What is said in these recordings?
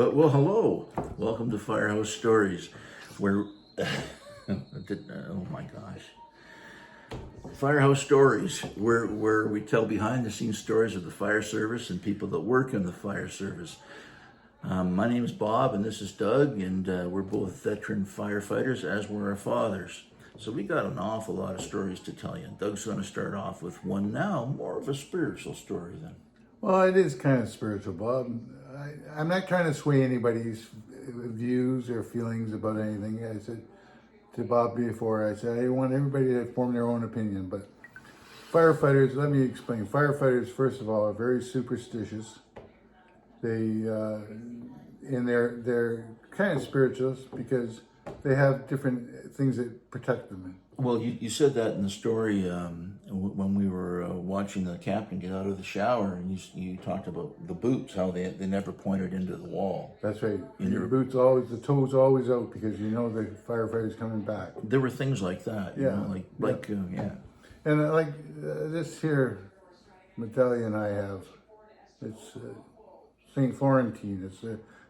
Hello. Welcome to Firehouse Stories, where, oh my gosh. Firehouse Stories, where we tell behind-the-scenes stories of the fire service and people that work in the fire service. My name is Bob, and this is Doug, and we're both veteran firefighters, as were our fathers. So we got an awful lot of stories to tell you. Doug's going to start off with one now, more of a spiritual story then. Well, it is kind of spiritual, Bob. I'm not trying to sway anybody's views or feelings about anything. I said to Bob before, I said, I want everybody to form their own opinion. But firefighters, let me explain. Firefighters, first of all, are very superstitious. They're kind of spiritualists because they have different things that protect them. Well, you said that in the story when we were watching the captain get out of the shower, and you talked about the boots, how they never pointed into the wall. That's right. Your boots always, the toes always out because you know the firefighter's coming back. There were things like that. Yeah. Yeah. And this here medallion I have, it's Saint Florentine. It's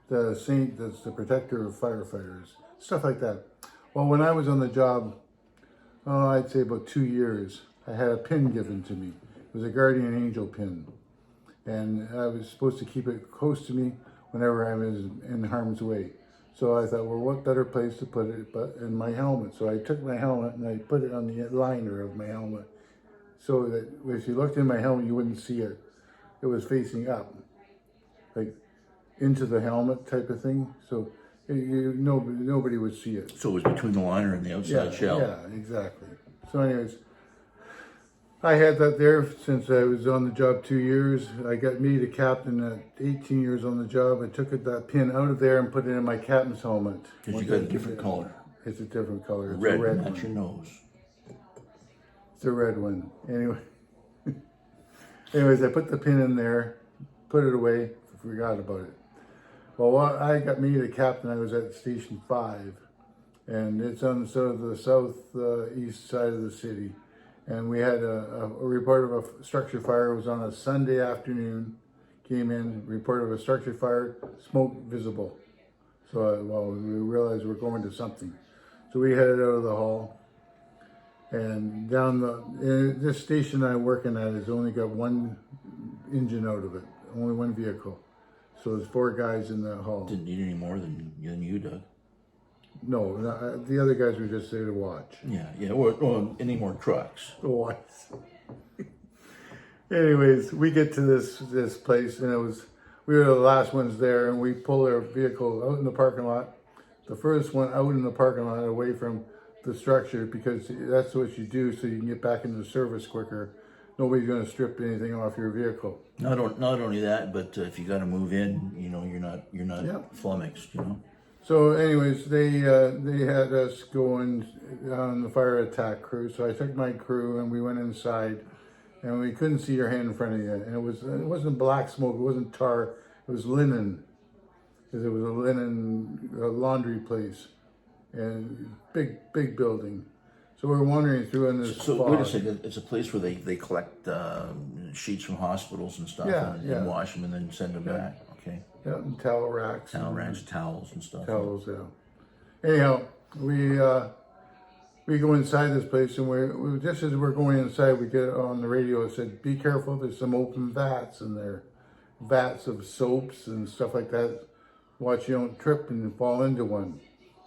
the saint that's the protector of firefighters. Stuff like that. Well, when I was on the job, I'd say about 2 years, I had a pin given to me. It was a guardian angel pin. And I was supposed to keep it close to me whenever I was in harm's way. So I thought, well, what better place to put it but in my helmet? So I took my helmet and I put it on the liner of my helmet so that if you looked in my helmet, you wouldn't see it. It was facing up, like into the helmet type of thing. So nobody would see it. So it was between the liner and the outside shell. Yeah, exactly. So anyways, I had that there since I was on the job 2 years. I got made a captain at 18 years on the job. I took that pin out of there and put it in my captain's helmet. Because you got a different color. It's a different color. It's Red, a red not one. your nose. It's a red one. Anyways, I put the pin in there, put it away, forgot about it. Well, I got made a captain. I was at Station 5, and it's on sort of the southeast side of the city. And we had a report of a structure fire. It was on a Sunday afternoon. Came in, report of a structure fire, smoke visible. So, we realized we're going to something. So we headed out of the hall. And this station I'm working at has only got one engine out of it, only one vehicle. So there's 4 guys in the hall. Didn't need any more than you, Doug. No, the other guys were just there to watch. Yeah. Or any more trucks. To watch. Anyways, we get to this place, and we were the last ones there, and we pull our vehicle out in the parking lot. The first one out in the parking lot, away from the structure, because that's what you do so you can get back into service quicker. Nobody's going to strip anything off your vehicle. Not only that, but if you got to move in, you're not flummoxed, So, anyways, they had us going on the fire attack crew. So I took my crew and we went inside, and we couldn't see your hand in front of you. And it wasn't black smoke. It wasn't tar. It was linen, because it was a linen laundry place, and big building. So we're wandering through in this So fog. wait a second, it's a place where they collect sheets from hospitals and stuff and wash them and then send them back, okay? Yeah, and towel racks. Towels and stuff. Towels, yeah. Anyhow, we go inside this place, and we just as we're going inside, we get on the radio. It said, "Be careful, there's some open vats in there. Vats of soaps and stuff like that. Watch you don't trip and fall into one."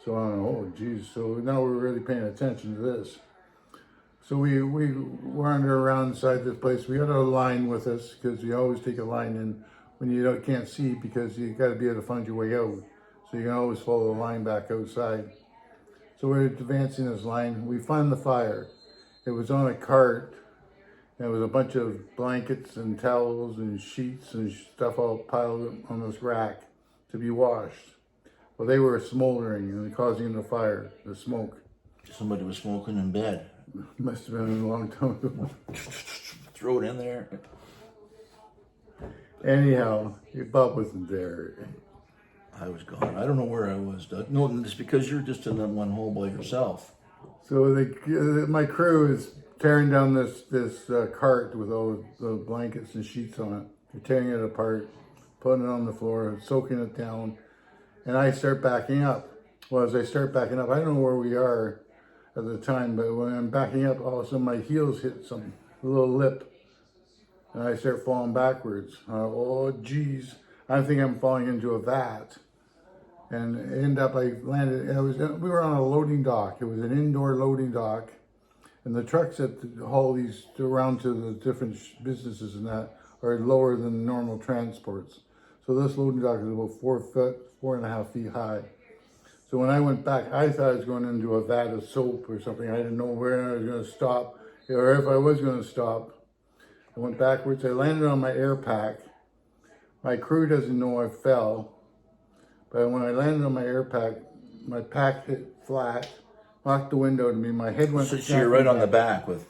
So I don't know, oh geez, so now we're really paying attention to this. So we wander around inside this place. We got a line with us, because you always take a line in when you can't see, because you got to be able to find your way out. So you can always follow the line back outside. So we're advancing this line. We find the fire. It was on a cart. And it was a bunch of blankets and towels and sheets and stuff all piled on this rack to be washed. Well, they were smoldering and causing the fire, the smoke. Somebody was smoking in bed. Must have been a long time ago. Throw it in there. Anyhow, Bob wasn't there. I was gone. I don't know where I was, Doug. No, it's because you're just in that one hole by yourself. So my crew is tearing down this cart with all the blankets and sheets on it. They're tearing it apart, putting it on the floor, soaking it down. and I start backing up. Well, as I start backing up, I don't know where we are at the time, but when I'm backing up, all of a sudden my heels hit a little lip, and I start falling backwards. Oh, geez. I think I'm falling into a vat. And I landed, we were on a loading dock. It was an indoor loading dock. And the trucks that haul these around to the different businesses and that are lower than normal transports. So this loading dock is about 4.5 feet high. So when I went back, I thought I was going into a vat of soap or something. I didn't know where I was going to stop, or if I was going to stop. I went backwards. I landed on my air pack. My crew doesn't know I fell. But when I landed on my air pack, my pack hit flat, knocked the window to me. My head went. So you're right on the back with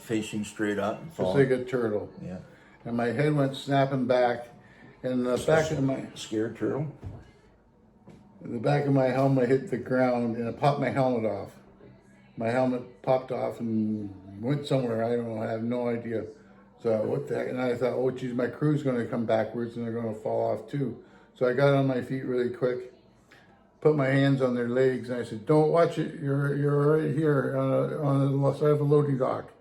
facing straight up and just falling. like a turtle. Yeah. And my head went snapping back, and the back of my Scared turtle? the back of my helmet hit the ground, and it popped my helmet off. My helmet popped off and went somewhere. I don't know. I have no idea. So what the heck? And I thought, oh geez, my crew's going to come backwards and they're going to fall off too. So I got on my feet really quick, put my hands on their legs, and I said, "Don't watch it. You're right here on the side of a loading dock."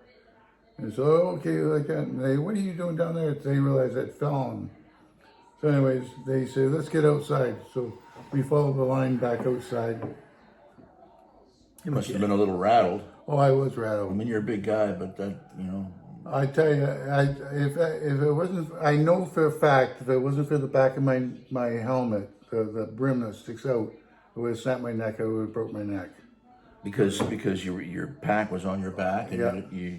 And so, okay, like that. And they, "What are you doing down there?" They realized I'd fallen. So anyways, they said, "Let's get outside." So we followed the line back outside. You must have been a little rattled. Oh, I was I rattled. mean, you're a big guy, but that, you know. I tell you, if it wasn't, I know for a fact, if it wasn't for the back of my helmet, the brim that sticks out, it would have snapped my neck. I would have broke my neck. Because your pack was on your back, and Yeah.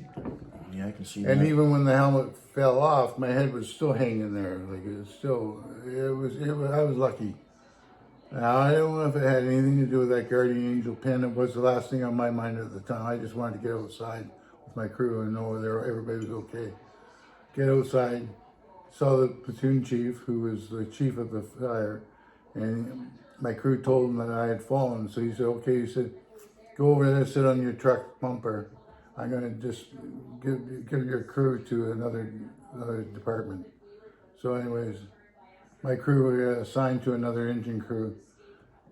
yeah, I can see And that. even when the helmet fell off, my head was still hanging there. Like it was still, it was. I was lucky. Now I don't know if it had anything to do with that guardian angel pin. It was the last thing on my mind at the time. I just wanted to get outside with my crew and know everybody was okay. Get outside, saw the platoon chief, who was the chief of the fire, and my crew told him that I had fallen. So he said, "Okay," he said, "Go over there, sit on your truck bumper. I'm going to just give your crew to another department." So anyways, my crew was assigned to another engine crew,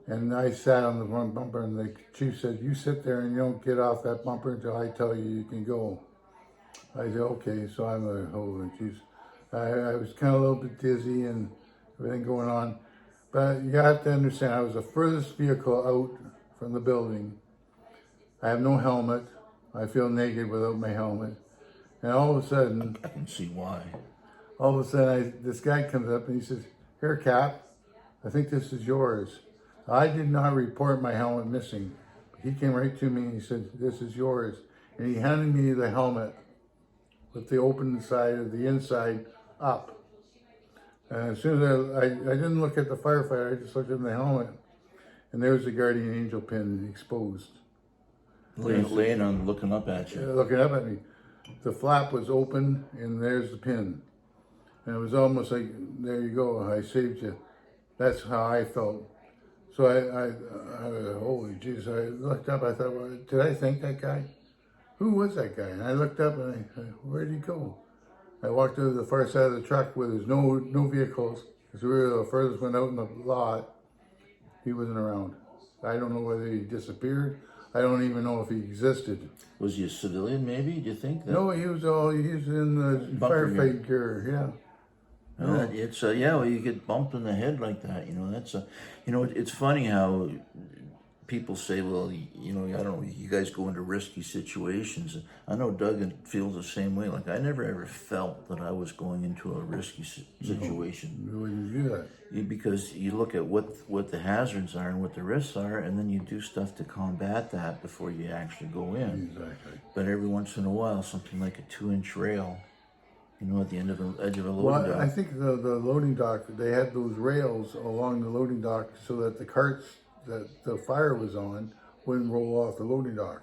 and I sat on the front bumper, and the chief said, "You sit there and you don't get off that bumper until I tell you you can go." I said, "Okay." So I'm like, "Holy jeez." I was kind of a little bit dizzy and everything going on. But you have to understand, I was the furthest vehicle out from the building. I have no helmet. I feel naked without my helmet. And all of a sudden, I can see why. this guy comes up and he says, "Here, Cap, I think this is yours." I did not report my helmet missing. He came right to me and he said, "This is yours." And he handed me the helmet with the open side of the inside up. And as soon as I didn't look at the firefighter, I just looked at the helmet. And there's the guardian angel pin exposed. Laying on, looking up at you. Looking up at me. The flap was open and there's the pin. And it was almost like, there you go, I saved you. That's how I felt. So I holy jeez, I looked up, I thought, well, did I thank that guy? Who was that guy? And I looked up and where'd he go? I walked to the far side of the truck where there's no vehicles, because we were the furthest one out in the lot. He wasn't around. I don't know whether he disappeared. I don't even know if he existed. Was he a civilian, maybe, do you think? No, he was in the Bunker firefight gear, yeah. It's well, you get bumped in the head like that, you know. That's it's funny how people say, well, you know, I don't know, you guys go into risky situations. I know Doug feels the same way. Like, I never ever felt that I was going into a risky situation. You wouldn't do that. Because you look at what the hazards are and what the risks are, and then you do stuff to combat that before you actually go in. Exactly. But every once in a while, something like a 2-inch rail, you know, at the end of the edge of a loading Well, dock. I think the loading dock, they had those rails along the loading dock so that the carts that the fire was on wouldn't roll off the loading dock.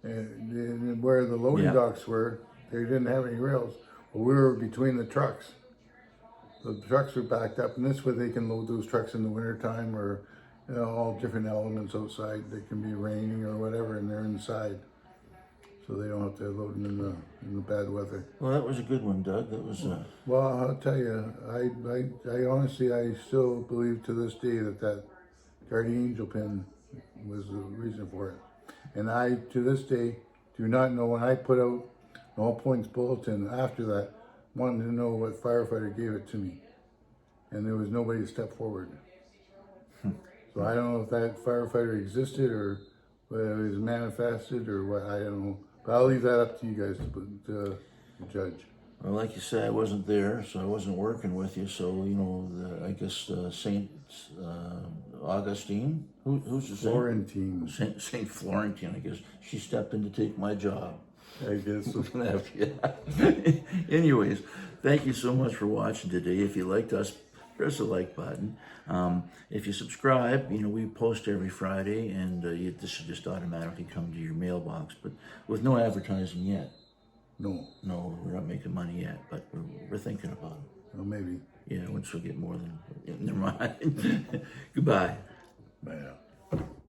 And where the loading docks were, they didn't have any rails. But we were between the trucks. The trucks are backed up, and this way they can load those trucks in the wintertime, or all different elements outside. They can be raining or whatever, and they're inside. so they don't have to load them in the bad weather. Well, that was a good one, Doug. That was, Well, I'll tell you, I honestly, I still believe to this day that Guardian Angel pin was the reason for it. And I, to this day, do not know when I put out an all points bulletin after that, wanted to know what firefighter gave it to me. And there was nobody to step forward. So I don't know if that firefighter existed or whether it was manifested or what, I don't know. But I'll leave that up to you guys to judge. well, like you said, I wasn't there, so I wasn't working with you. So, you know, I guess Saint Augustine, who's the saint? Florentine, Saint Florentine, I guess. She stepped in to take my job. I guess. Yeah. Anyways, thank you so much for watching today. If you liked us, press the like button. If you subscribe, you know, we post every Friday, and this should just automatically come to your mailbox, but with no advertising yet. No, No, we're not making money yet, but we're thinking about it. well, maybe. Yeah, once we get more than, never mind. Goodbye.